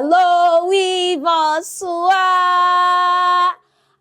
Hello, bonsoir.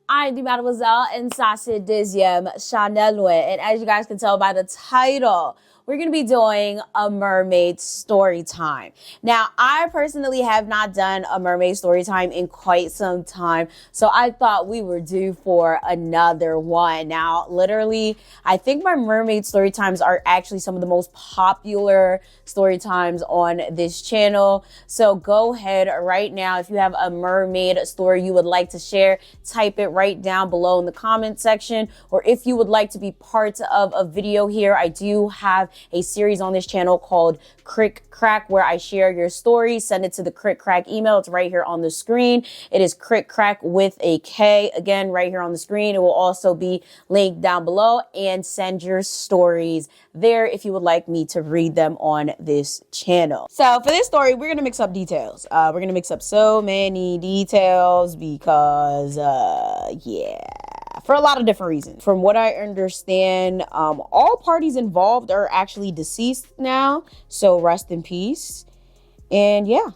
I'm the Mademoiselle and Sassy Dizium Chanel, and as you guys can tell by the title, we're going to be doing a mermaid story time. Now, I personally have not done a mermaid story time in quite some time, so I thought we were due for another one. Now, literally, I think my mermaid story times are actually some of the most popular story times on this channel. So go ahead right now. If you have a mermaid story you would like to share, type it right down below in the comment section. Or if you would like to be part of a video here, I do have a series on this channel called KrikkrakCOZ where I share your story. Send it to the KrikkrakCOZ email. It's right here on the screen. It is KrikkrakCOZ with a K. Again, right here on the screen. It will also be linked down below, and send your stories there if you would like me to read them on this channel. So for this story, we're going to mix up details. We're going to mix up so many details because, yeah, for a lot of different reasons. From what I understand, all parties involved are actually deceased now, so rest in peace. And yeah,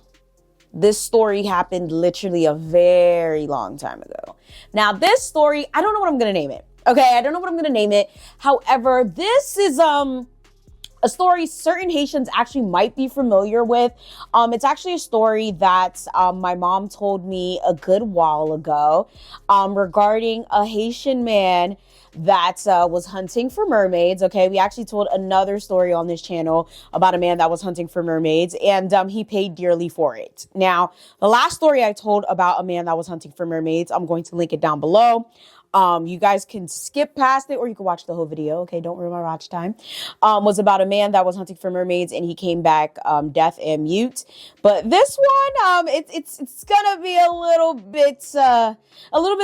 this story happened literally a very long time ago. Now, this story, I don't know what I'm going to name it. Okay, I don't know what I'm going to name it. However, this is a story certain Haitians actually might be familiar with. It's actually a story that my mom told me a good while ago regarding a Haitian man that was hunting for mermaids. Okay, we actually told another story on this channel about a man that was hunting for mermaids, and he paid dearly for it. Now, the last story I told about a man that was hunting for mermaids, I'm going to link it down below. You guys can skip past it or you can watch the whole video. Okay, don't ruin my watch time. Was about a man that was hunting for mermaids and he came back deaf and mute. But this one, it's gonna be a little bit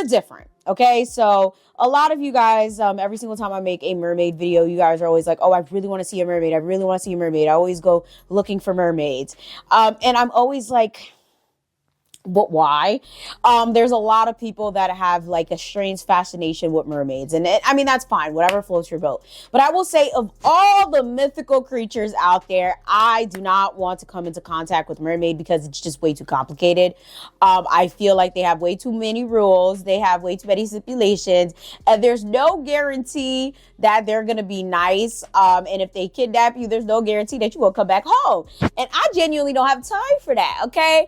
different. Okay, so a lot of you guys, every single time I make a mermaid video, you guys are always like, oh, I really want to see a mermaid. I really want to see a mermaid. I always go looking for mermaids. And I'm always like, but why? There's a lot of people that have like a strange fascination with mermaids. And I mean, that's fine. Whatever floats your boat. But I will say, of all the mythical creatures out there, I do not want to come into contact with mermaid because it's just way too complicated. I feel like they have way too many rules. They have way too many stipulations. And there's no guarantee that they're going to be nice. And if they kidnap you, there's no guarantee that you will come back home. And I genuinely don't have time for that. Okay.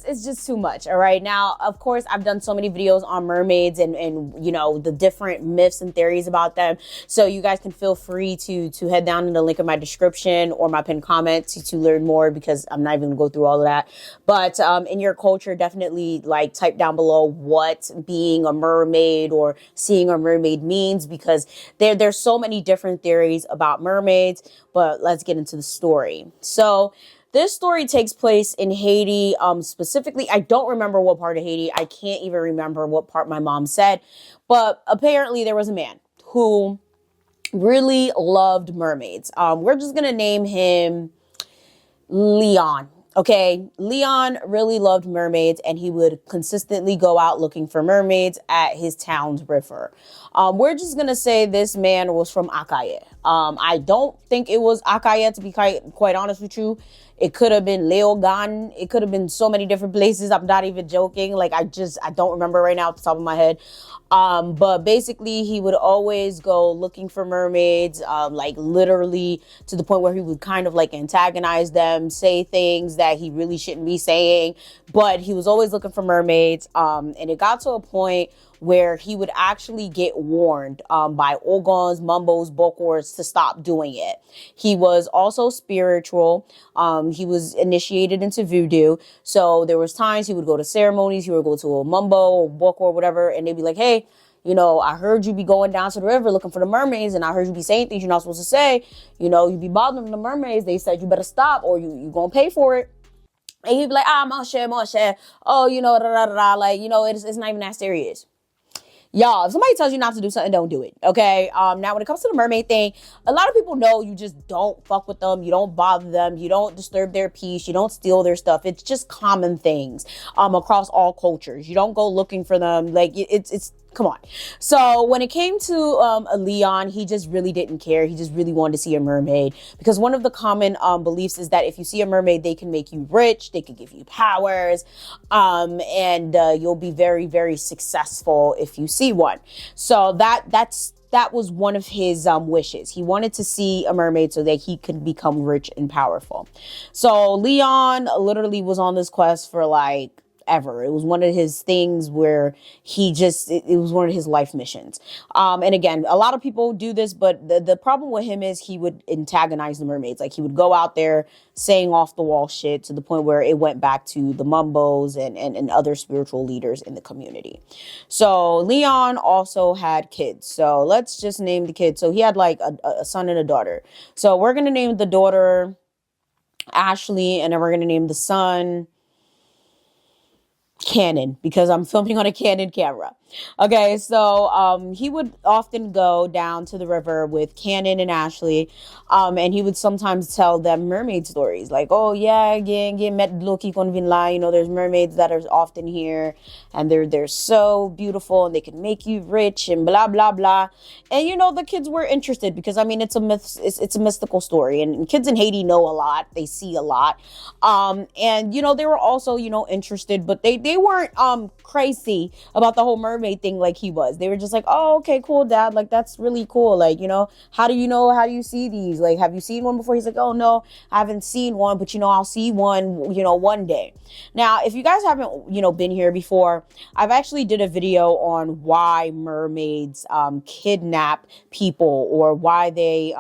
It's just too much. All right. Now, of course, I've done so many videos on mermaids and you know, the different myths and theories about them. So you guys can feel free to head down in the link in my description or my pinned comment to learn more, because I'm not even gonna go through all of that. But in your culture, definitely like type down below what being a mermaid or seeing a mermaid means, because there's so many different theories about mermaids. But let's get into the story. So this story takes place in Haiti, specifically. I don't remember what part of Haiti. I can't even remember what part my mom said. But apparently there was a man who really loved mermaids. We're just going to name him Leon. Okay, Leon really loved mermaids, and he would consistently go out looking for mermaids at his town's river. We're just going to say this man was from Akaye. I don't think it was Akaye, to be quite honest with you. It could have been Leogan. It could have been so many different places. I'm not even joking. Like, I don't remember right now off the top of my head. But basically, he would always go looking for mermaids, like literally to the point where he would kind of like antagonize them, say things that he really shouldn't be saying. But he was always looking for mermaids. And it got to a point where he would actually get warned by Ogons, Mumbos, Bokors to stop doing it. He was also spiritual. He was initiated into voodoo. So there was times he would go to ceremonies, he would go to a Mumbo or Bokor or whatever, and they'd be like, hey, you know, I heard you be going down to the river looking for the mermaids, and I heard you be saying things you're not supposed to say. You know, you be bothering the mermaids. They said you better stop or you gonna pay for it. And he'd be like, mon cher. Oh, you know, like, you know, it's not even that serious. Y'all, if somebody tells you not to do something, don't do it, okay? Now, when it comes to the mermaid thing, a lot of people know you just don't fuck with them. You don't bother them. You don't disturb their peace. You don't steal their stuff. It's just common things across all cultures. You don't go looking for them. Like, it's Come on. So when it came to Leon, he just really didn't care. He just really wanted to see a mermaid, because one of the common beliefs is that if you see a mermaid, they can make you rich, they can give you powers, and you'll be very, very successful if you see one. So that was one of his wishes. He wanted to see a mermaid so that he could become rich and powerful. So Leon literally was on this quest for like ever. It was one of his things where it was one of his life missions. And again, a lot of people do this, but the problem with him is he would antagonize the mermaids. Like, he would go out there saying off the wall shit to the point where it went back to the Mumbos and other spiritual leaders in the community. So Leon also had kids. So let's just name the kids. So he had like a son and a daughter. So we're going to name the daughter Ashley, and then we're going to name the son Canon, because I'm filming on a Canon camera. Okay, so he would often go down to the river with Canon and Ashley, and he would sometimes tell them mermaid stories, like, oh yeah, get met Loki kon vinla, you know, there's mermaids that are often here, and they're so beautiful, and they can make you rich, and blah blah blah. And you know, the kids were interested, because I mean, it's a myth, it's a mystical story, and kids in Haiti know a lot, they see a lot, and you know, they were also, you know, interested, but they weren't crazy about the whole mermaid thing like he was. They were just like, oh, okay, cool, Dad, like, that's really cool, like, you know, how do you see these, like, have you seen one before? He's like, oh no, I haven't seen one, but you know, I'll see one, you know, one day. Now, if you guys haven't, you know, been here before, I've actually did a video on why mermaids kidnap people, or why they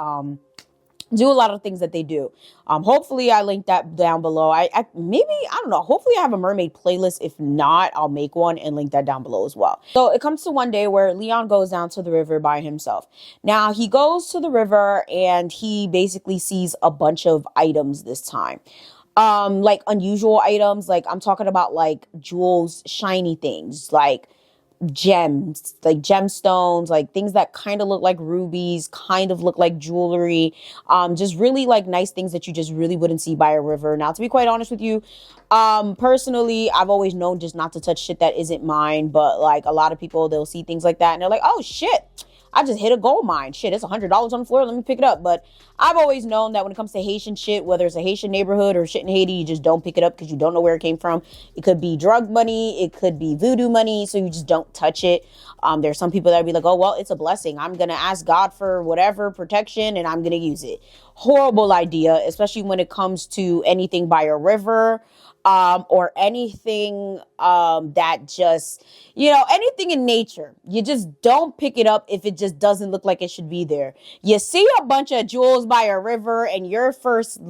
do a lot of things that they do. Hopefully I linked that down below. I don't know. Hopefully I have a mermaid playlist. If not, I'll make one and link that down below as well. So it comes to one day where Leon goes down to the river by himself. Now he goes to the river and he basically sees a bunch of items this time. Like unusual items. Like, I'm talking about like jewels, shiny things, like gems, like gemstones, like things that kind of look like rubies, kind of look like jewelry, just really like nice things that you just really wouldn't see by a river. Now, to be quite honest with you, personally, I've always known just not to touch shit that isn't mine, but like a lot of people, they'll see things like that and they're like, oh shit, I just hit a gold mine. Shit, it's $100 on the floor. Let me pick it up. But I've always known that when it comes to Haitian shit, whether it's a Haitian neighborhood or shit in Haiti, you just don't pick it up because you don't know where it came from. It could be drug money. It could be voodoo money. So you just don't touch it. There's some people that be like, oh, well, it's a blessing. I'm going to ask God for whatever protection and I'm going to use it. Horrible idea, especially when it comes to anything by a river. Or anything that just, you know, anything in nature. You just don't pick it up if it just doesn't look like it should be there. You see a bunch of jewels by a river and your first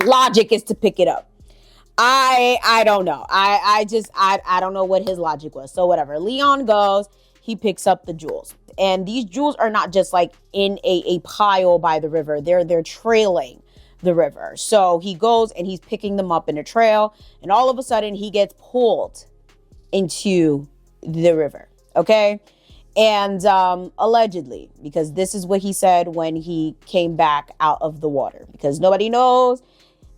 logic is to pick it up. I don't know. I don't know what his logic was. So whatever. Leon goes, he picks up the jewels. And these jewels are not just like in a pile by the river. They're trailing the river. So he goes and he's picking them up in a trail, and all of a sudden he gets pulled into the river. Okay. And allegedly, because this is what he said when he came back out of the water, because nobody knows.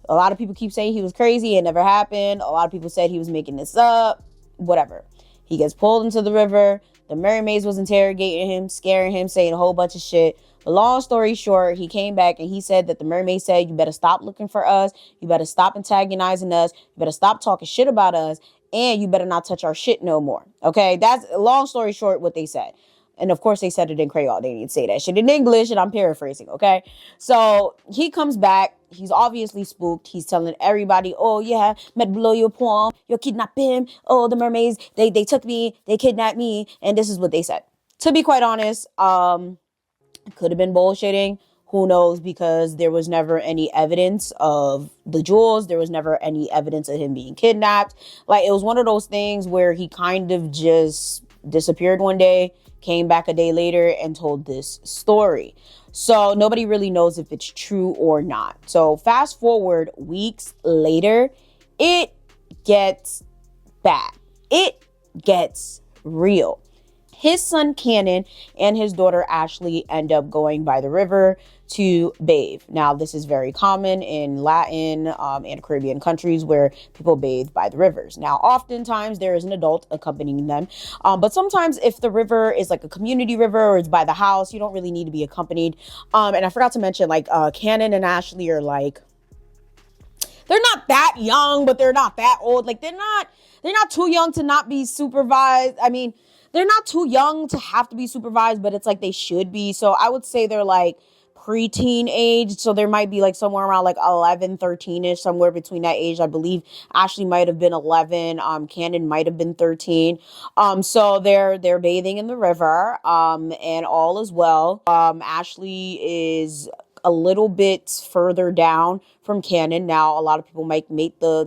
A lot of people keep saying he was crazy. It never happened. A lot of people said he was making this up, whatever. He gets pulled into the river. The mermaids was interrogating him, scaring him, saying a whole bunch of shit. But long story short, he came back and he said that the mermaid said, you better stop looking for us. You better stop antagonizing us. You better stop talking shit about us. And you better not touch our shit no more. Okay, that's long story short what they said. And of course they said it in Creole. They didn't say that shit in English, and I'm paraphrasing, okay? So he comes back. He's obviously spooked. He's telling everybody, oh yeah, met below your poem, you kidnapped him. Oh, the mermaids, they took me, they kidnapped me. And this is what they said. To be quite honest, could have been bullshitting. Who knows? Because there was never any evidence of the jewels. There was never any evidence of him being kidnapped. Like, it was one of those things where he kind of just disappeared one day, came back a day later and told this story. So nobody really knows if it's true or not. So fast forward weeks later, it gets bad. It gets real. his son Canon and his daughter Ashley end up going by the river to bathe. Now, this is very common in Latin and Caribbean countries where people bathe by the rivers. Now, oftentimes there is an adult accompanying them, but sometimes if the river is like a community river or it's by the house, you don't really need to be accompanied. And I forgot to mention, like, Canon and Ashley are like, they're not that young, but they're not that old. Like, they're not too young to not be supervised. I mean, they're not too young to have to be supervised, but it's like they should be. So I would say they're like preteen age. So there might be like somewhere around like 11, 13-ish, somewhere between that age. I believe Ashley might have been 11. Canon might have been 13. So they're bathing in the river, and all is well. Ashley is a little bit further down from Canon. Now, a lot of people might make the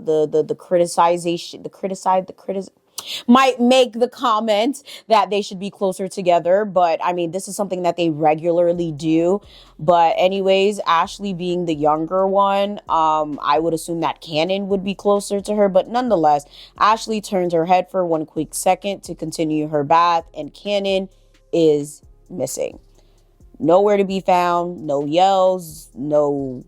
might make the comment that they should be closer together, but I mean, this is something that they regularly do. But anyways, Ashley being the younger one, I would assume that Canon would be closer to her, but nonetheless, Ashley turns her head for one quick second to continue her bath, and Canon is missing. Nowhere to be found, no yells, no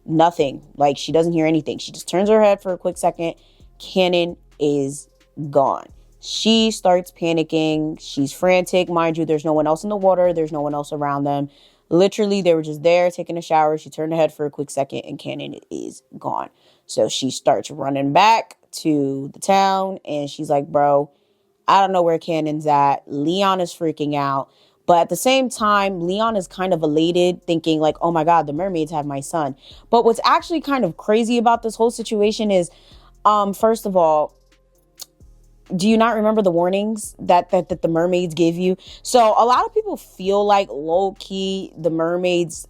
nothing. Like, she doesn't hear anything. She just turns her head for a quick second. Canon is gone. She starts panicking. She's frantic. Mind you, there's no one else in the water. There's no one else around them. Literally, they were just there taking a shower. She turned her head for a quick second and Canon is gone. So she starts running back to the town and she's like, bro, I don't know where Canon's at. Leon is freaking out. But at the same time, Leon is kind of elated, thinking like, oh my God, the mermaids have my son. But what's actually kind of crazy about this whole situation is, first of all, do you not remember the warnings that the mermaids gave you? So a lot of people feel like low key the mermaids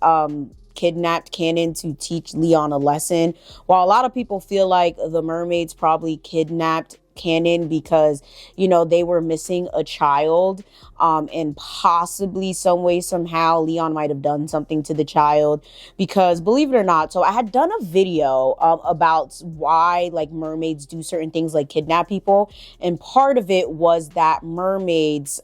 kidnapped Canon to teach Leon a lesson, while a lot of people feel like the mermaids probably kidnapped Canon because, you know, they were missing a child, and possibly some way, somehow, Leon might have done something to the child. Because believe it or not, so I had done a video about why like mermaids do certain things like kidnap people, and part of it was that mermaids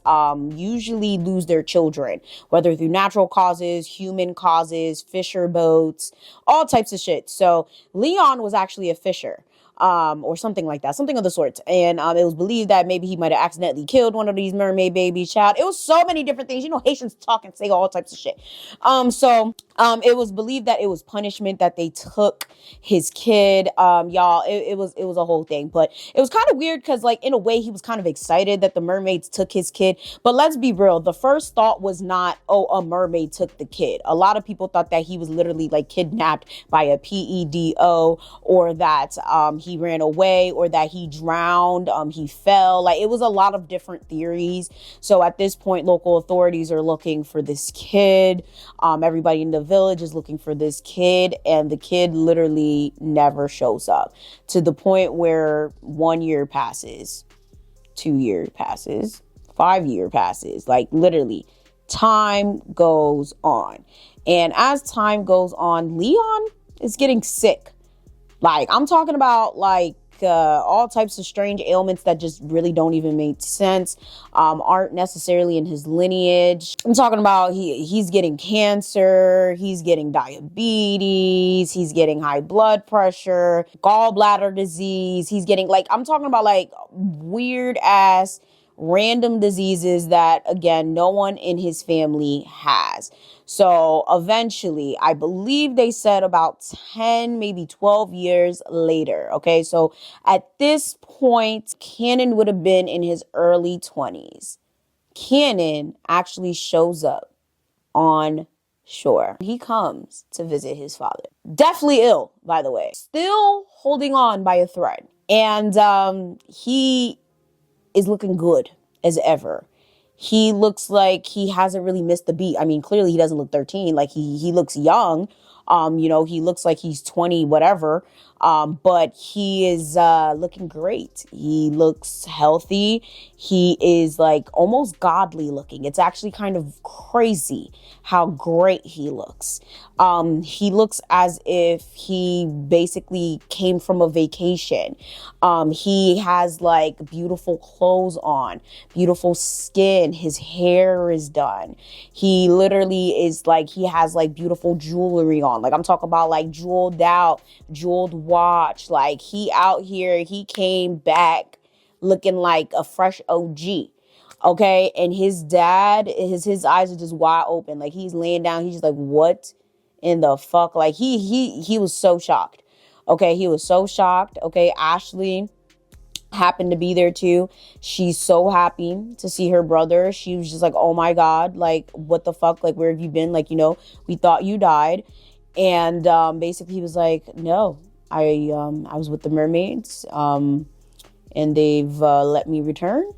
usually lose their children, whether through natural causes, human causes, fisher boats, all types of shit. So Leon was actually a fisher, or something like that, something of the sort. And it was believed that maybe he might have accidentally killed one of these mermaid babies, child. It was so many different things. You know, Haitians talk and say all types of shit. So it was believed that it was punishment that they took his kid. Y'all, it was a whole thing. But it was kind of weird because, like, in a way, he was kind of excited that the mermaids took his kid. But let's be real. The first thought was not, oh, a mermaid took the kid. A lot of people thought that he was literally, like, kidnapped by a PEDO, or that he ran away, or that he drowned, he fell. Like, it was a lot of different theories. So at this point, local authorities are looking for this kid. Everybody in the village is looking for this kid, and the kid literally never shows up, to the point where 1 year passes, 2 years passes, 5 years passes. Like, literally, time goes on. And as time goes on, Leon is getting sick. Like, I'm talking about, like, all types of strange ailments that just really don't even make sense, aren't necessarily in his lineage. I'm talking about he's getting cancer, he's getting diabetes, he's getting high blood pressure, gallbladder disease, he's getting, like, I'm talking about, like, weird ass random diseases that, again, no one in his family has. So eventually, I believe they said about 10, maybe 12 years later. Okay, so at this point, Canon would have been in his early 20s. Canon actually shows up on shore. He comes to visit his father. Deathly ill, by the way. Still holding on by a thread. And he is looking good as ever. He looks like he hasn't really missed the beat. I mean, clearly he doesn't look 13. Like, he looks young. You know, he looks like he's 20, whatever. But he is looking great. He looks healthy. He is like almost godly looking. It's actually kind of crazy how great he looks. He looks as if he basically came from a vacation. He has like beautiful clothes on, beautiful skin. His hair is done. He literally is like, he has like beautiful jewelry on. Like I'm talking about like jeweled out, jeweled watch. Like he out here, he came back looking like a fresh OG. Okay. And his dad, his eyes are just wide open. Like he's laying down. He's just like, what in the fuck? Like he was so shocked. Okay. He was so shocked. Okay. Ashley happened to be there too. She's so happy to see her brother. She was just like, oh my God, like what the fuck? Like, where have you been? Like, you know, we thought you died. And basically he was like, no, I was with the mermaids, and they've let me return.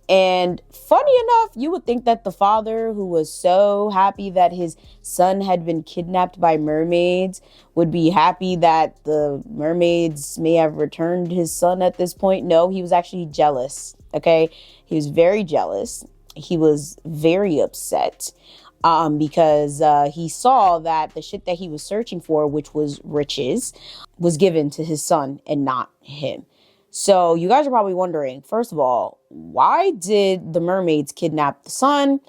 And funny enough, you would think that the father, who was so happy that his son had been kidnapped by mermaids, would be happy that the mermaids may have returned his son at this point. No, he was actually jealous. Okay. He was very jealous. He was very upset. Because he saw that the shit that he was searching for, which was riches, was given to his son and not him. So you guys are probably wondering, first of all, why did the mermaids kidnap the son?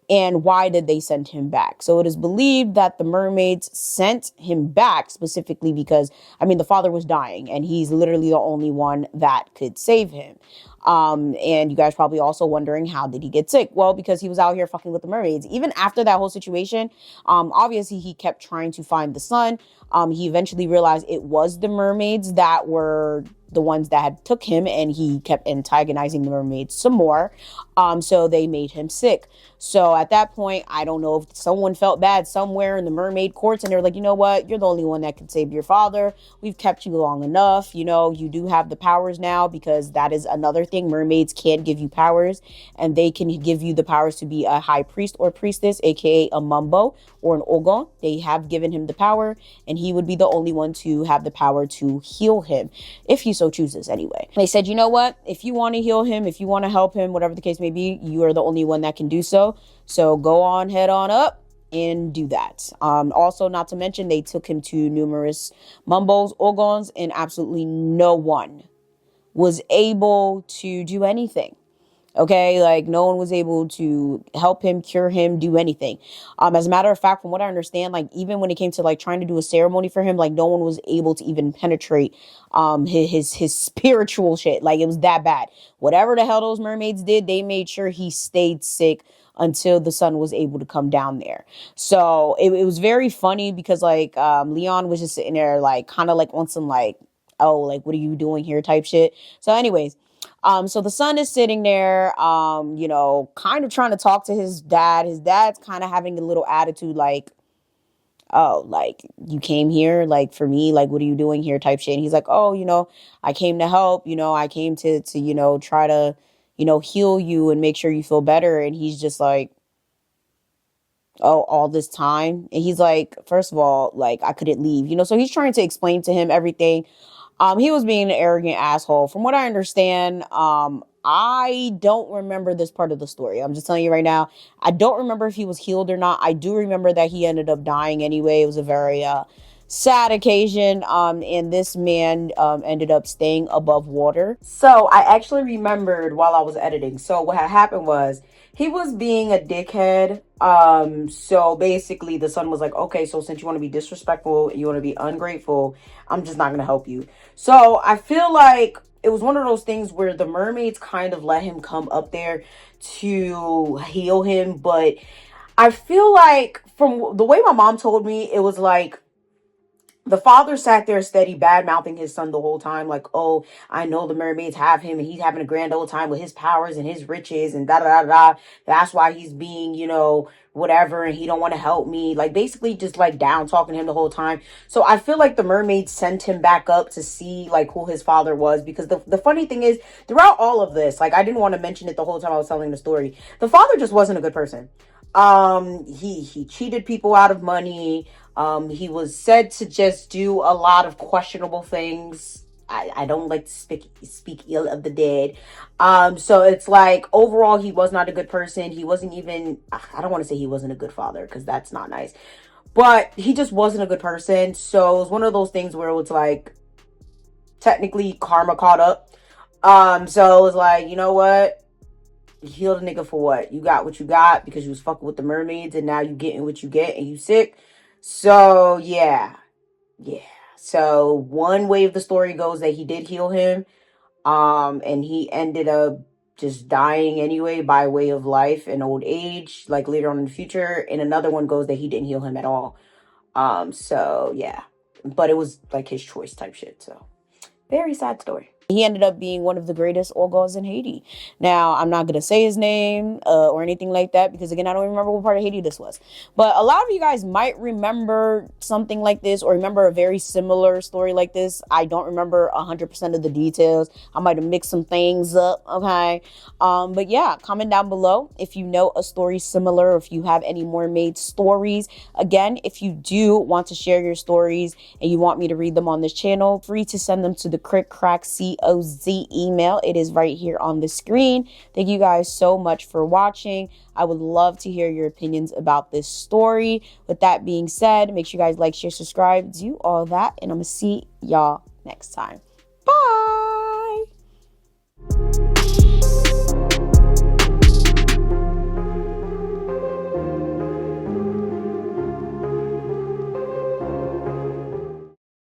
And why did they send him back? So it is believed that the mermaids sent him back specifically because, I mean, the father was dying and he's literally the only one that could save him. And you guys probably also wondering, how did he get sick? Well, because he was out here fucking with the mermaids. Even after that whole situation, obviously he kept trying to find the son. He eventually realized it was the mermaids that were the ones that had took him, and he kept antagonizing the mermaids some more. So they made him sick. So at that point, I don't know if someone felt bad somewhere in the mermaid courts and they're like, you know what? You're the only one that can save your father. We've kept you long enough. You know, you do have the powers now, because that is another thing. Mermaids can give you powers, and they can give you the powers to be a high priest or priestess, aka a mumbo or an ogon. They have given him the power, and he would be the only one to have the power to heal him, if he so chooses anyway. They said, you know what? If you want to heal him, if you want to help him, whatever the case may be, you are the only one that can do so. So go on, head on up and do that. Also, not to mention, they took him to numerous mumbos, ogons, and absolutely no one was able to do anything. Okay, like no one was able to help him, cure him, do anything. As a matter of fact, from what I understand, like even when it came to like trying to do a ceremony for him, like no one was able to even penetrate his spiritual shit. Like it was that bad. Whatever the hell those mermaids did, they made sure he stayed sick until the son was able to come down there. So it was very funny because like Leon was just sitting there like kind of like on some like, oh, like what are you doing here type shit. So anyways, so the son is sitting there, you know, kind of trying to talk to his dad. His dad's kind of having a little attitude like, oh, like you came here like for me, like what are you doing here type shit. And he's like, oh, you know, I came to help, you know, I came to you know, try to, you know, heal you and make sure you feel better. And he's just like, oh, all this time. And he's like, first of all, like I couldn't leave, you know, so he's trying to explain to him everything. He was being an arrogant asshole. From what I understand, I don't remember this part of the story. I'm just telling you right now. I don't remember if he was healed or not. I do remember that he ended up dying anyway. It was a very sad occasion. And this man ended up staying above water. So I actually remembered while I was editing. So what had happened was he was being a dickhead. So basically the son was like, okay, so since you want to be disrespectful, you want to be ungrateful, I'm just not going to help you. So I feel like it was one of those things where the mermaids kind of let him come up there to heal him. But I feel like from the way my mom told me, it was like the father sat there steady bad mouthing his son the whole time. Like, oh, I know the mermaids have him and he's having a grand old time with his powers and his riches and da da da da. That's why he's being, you know, whatever. And he don't want to help me. Like basically just like down talking to him the whole time. So I feel like the mermaids sent him back up to see like who his father was. Because the funny thing is, throughout all of this, like I didn't want to mention it the whole time I was telling the story. The father just wasn't a good person. He cheated people out of money. He was said to just do a lot of questionable things. I don't like to speak ill of the dead. So it's like overall he was not a good person. He wasn't even, I don't want to say he wasn't a good father because that's not nice. But he just wasn't a good person. So it was one of those things where it was like technically karma caught up. So it was like, you know what? You healed a nigga for what? You got what you got because you was fucking with the mermaids and now you getting what you get and you sick. So yeah. Yeah. So one way of the story goes that he did heal him. And he ended up just dying anyway by way of life and old age, like later on in the future. And another one goes that he didn't heal him at all. So yeah. But it was like his choice type shit. So very sad story. He ended up being one of the greatest COZ in Haiti. Now, I'm not going to say his name or anything like that because, again, I don't remember what part of Haiti this was. But a lot of you guys might remember something like this or remember a very similar story like this. I don't remember 100% of the details. I might have mixed some things up, okay? But, yeah, comment down below if you know a story similar or if you have any mermaid stories. Again, if you do want to share your stories and you want me to read them on this channel, free to send them to the KrikkrakCOZ email. It is right here on the screen. Thank you guys so much for watching. I would love to hear your opinions about this story. With that being said, make sure you guys like, share, subscribe, do all that, and I'm gonna see y'all next time.